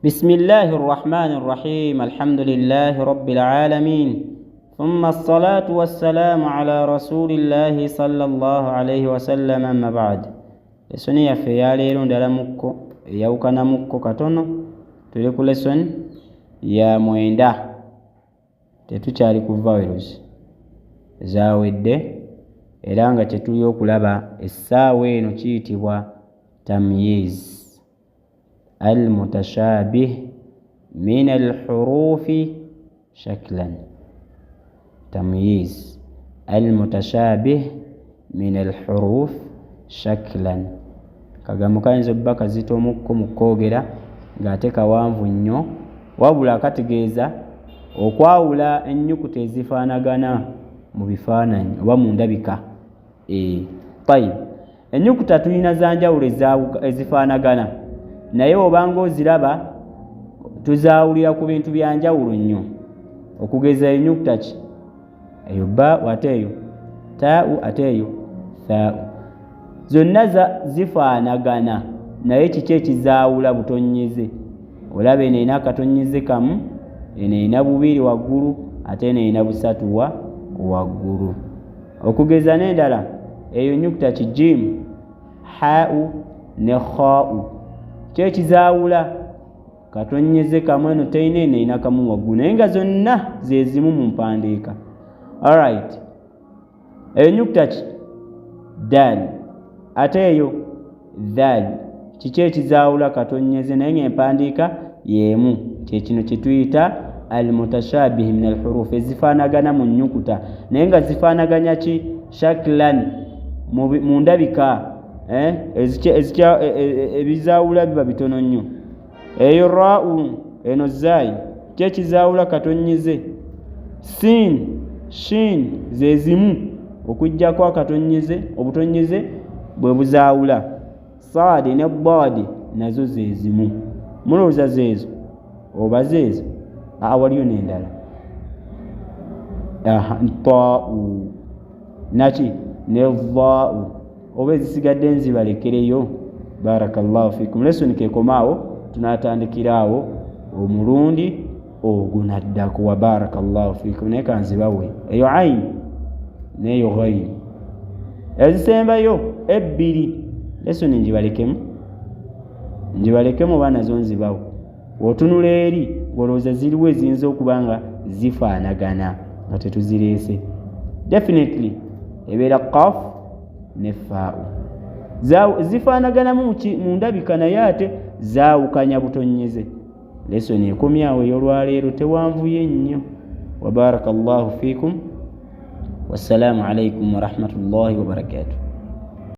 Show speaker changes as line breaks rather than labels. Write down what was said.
بسم الله الرحمن الرحيم الحمد لله رب العالمين ثم الصلاة والسلام على رسول الله صلى الله عليه وسلم أما بعد lesson yaffe yaleero ndala mukko eyawukana mukko katono tuli ku lesson ya mwenda tetukyali kuva weruzi zawedde era nga tetuli okulaba essaawa eno kiyitibwa tamyiz المتشابه من الحروف شكلا تمييز المتشابه من الحروف شكلا kagamo kayinza obba kazito mukko mukoogera ng'ate kawanvu nnyo wabula kategeeza okwawula ennyukuta ezifaanagana mu bifaananyi oba mu ndabika. Tayib, ennyukuta tulina za njawulo ezifaanagana naye obanga oziraba tuzaawulira ku bintu bya njawulo nnyo. Okugeza ennyukuta ki? Eyo ba ate eyo taau ate eyo thaau, zonna zifaanagana naye kiki ekizaawula butonyeze? Olaba eno erina akatonyeze kamu, eno erina bubiri waggulu ate eno erina busatu waggulu. Okugeza n'endala eyo nnyukuta ki? Jimu, haau ne khaau. Kyekizaawula katonyeze kamu, eno terina, eno erina kamu waggulu naye nga zonna ze zimu mu mpandiika. Alright, eyo nnyukuta ki? Daal ate eyo dhaal. Kiki ekizaawula katonyeze naye ng'empandiika y'emu? Kyekino kye tuyita almutashabih min alhuruf, ezifaanagana mu nnyukuta naye nga zifaanaganya ki? Shaklan, mu ndabika. Ebizaawula biba bitono nnyo. Eyo raau, eno zaayi, kyekizaawula katonyeze. Siin, shin, ze zimu okujjako akatonyeze, obutonyeze bwe buzaawula. Saadi ne daadi nazo ze zimu. Mulowooza zeezo oba zeezo? Waliyo n'endala. Taau naki ne dhaau, oba ezisigadde nzibalekereyo. Barakallahu fikum. Lesson kekomaawo, tunatandikiraawo omulundi ogunaddako. Wa barakallahu fikum. Naye kanzibawe eyo ayin neyo ghayin, ezisembayo ebbiri lesson njibalekemu baana zo nzibawo. Otunula eri olowooza ziriwo eziyinza okuba nga zifaanagana nga tetuzireese. Definitely ebeera qaf ne faau, zifaanaganamu mu ndabika naye ate zaawukanya butonyeze. Lesson ekomyawo ey'olwaleero tewanvuye nnyo. Wa barakallahu fikum. Wassalamu alaikum wa rahmatullahi wa barakatuh.